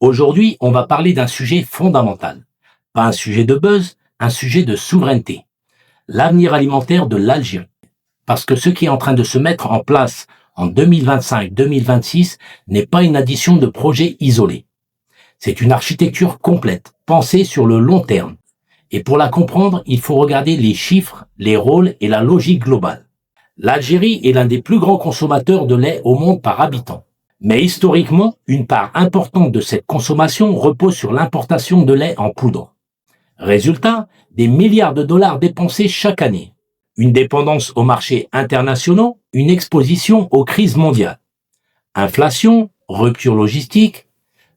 Aujourd'hui, on va parler d'un sujet fondamental. Pas un sujet de buzz, un sujet de souveraineté. L'avenir alimentaire de l'Algérie. Parce que ce qui est en train de se mettre en place en 2025-2026 n'est pas une addition de projets isolés. C'est une architecture complète, pensée sur le long terme. Et pour la comprendre, il faut regarder les chiffres, les rôles et la logique globale. L'Algérie est l'un des plus grands consommateurs de lait au monde par habitant. Mais historiquement, une part importante de cette consommation repose sur l'importation de lait en poudre. Résultat, des milliards de dollars dépensés chaque année. Une dépendance aux marchés internationaux, une exposition aux crises mondiales. Inflation, rupture logistique,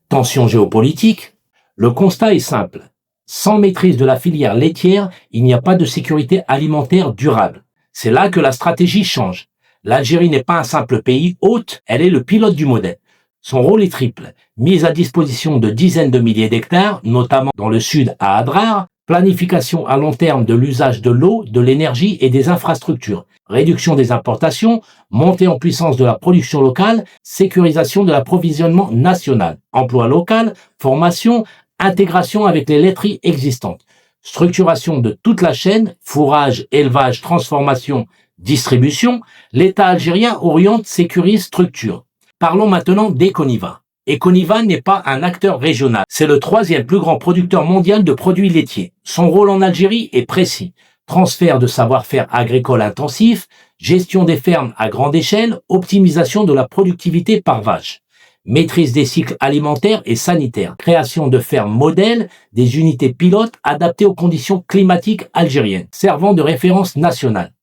tensions géopolitiques. Le constat est simple. Sans maîtrise de la filière laitière, il n'y a pas de sécurité alimentaire durable. C'est là que la stratégie change. L'Algérie n'est pas un simple pays hôte, elle est le pilote du modèle. Son rôle est triple. Mise à disposition de dizaines de milliers d'hectares, notamment dans le sud à Adrar, planification à long terme de l'usage de l'eau, de l'énergie et des infrastructures, réduction des importations, montée en puissance de la production locale, sécurisation de l'approvisionnement national, emploi local, formation, intégration avec les laiteries existantes, structuration de toute la chaîne, fourrage, élevage, transformation, distribution, l'État algérien oriente, sécurise, structure. Parlons maintenant d'Econiva. Econiva n'est pas un acteur régional. C'est le troisième plus grand producteur mondial de produits laitiers. Son rôle en Algérie est précis. Transfert de savoir-faire agricole intensif, gestion des fermes à grande échelle, optimisation de la productivité par vache. Maîtrise des cycles alimentaires et sanitaires. Création de fermes modèles, des unités pilotes adaptées aux conditions climatiques algériennes, servant de référence nationale.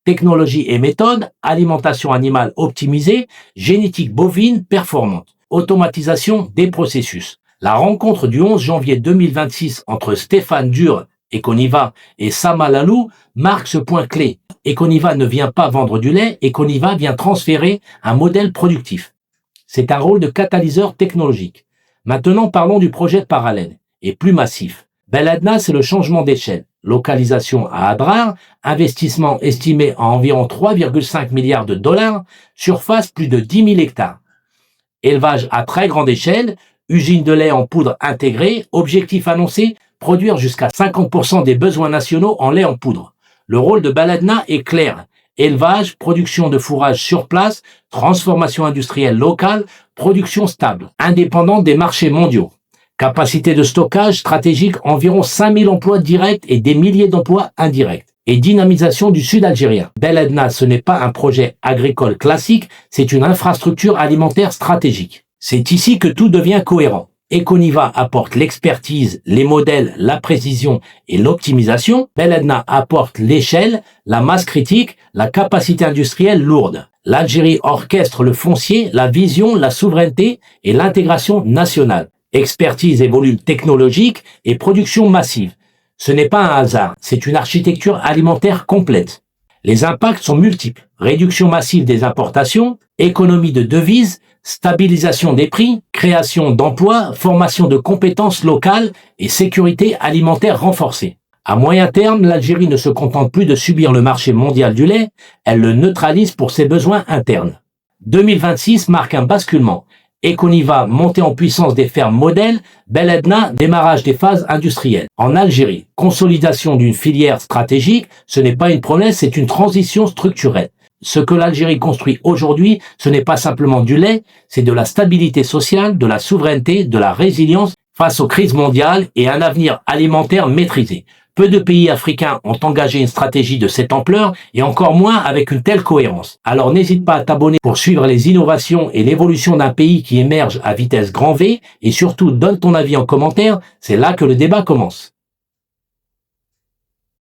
Technologie et méthodes, alimentation animale optimisée, génétique bovine performante, automatisation des processus. La rencontre du 11 janvier 2026 entre Stéphane Dur, Econiva, et Sama Lalou marque ce point clé. Econiva ne vient pas vendre du lait, Econiva vient transférer un modèle productif. C'est un rôle de catalyseur technologique. Maintenant, parlons du projet parallèle et plus massif. Beladna, c'est le changement d'échelle. Localisation à Adrar, investissement estimé à environ 3,5 milliards de dollars, surface plus de 10 000 hectares. Élevage à très grande échelle, usine de lait en poudre intégrée, objectif annoncé, produire jusqu'à 50% des besoins nationaux en lait en poudre. Le rôle de Beladna est clair. Élevage, production de fourrage sur place, transformation industrielle locale, production stable, indépendante des marchés mondiaux. Capacité de stockage stratégique, environ 5000 emplois directs et des milliers d'emplois indirects. Et dynamisation du sud algérien. Beladna, ce n'est pas un projet agricole classique, c'est une infrastructure alimentaire stratégique. C'est ici que tout devient cohérent. Econiva apporte l'expertise, les modèles, la précision et l'optimisation. Beladna apporte l'échelle, la masse critique, la capacité industrielle lourde. L'Algérie orchestre le foncier, la vision, la souveraineté et l'intégration nationale. Expertise et volume technologique et production massive. Ce n'est pas un hasard, c'est une architecture alimentaire complète. Les impacts sont multiples. Réduction massive des importations, économie de devises, stabilisation des prix, création d'emplois, formation de compétences locales et sécurité alimentaire renforcée. À moyen terme, l'Algérie ne se contente plus de subir le marché mondial du lait, elle le neutralise pour ses besoins internes. 2026 marque un basculement. Econiva, montée en puissance des fermes modèles, Beladna, démarrage des phases industrielles. En Algérie, consolidation d'une filière stratégique, ce n'est pas une promesse, c'est une transition structurelle. Ce que l'Algérie construit aujourd'hui, ce n'est pas simplement du lait, c'est de la stabilité sociale, de la souveraineté, de la résilience face aux crises mondiales et un avenir alimentaire maîtrisé. Peu de pays africains ont engagé une stratégie de cette ampleur et encore moins avec une telle cohérence. Alors n'hésite pas à t'abonner pour suivre les innovations et l'évolution d'un pays qui émerge à vitesse grand V et surtout donne ton avis en commentaire, c'est là que le débat commence.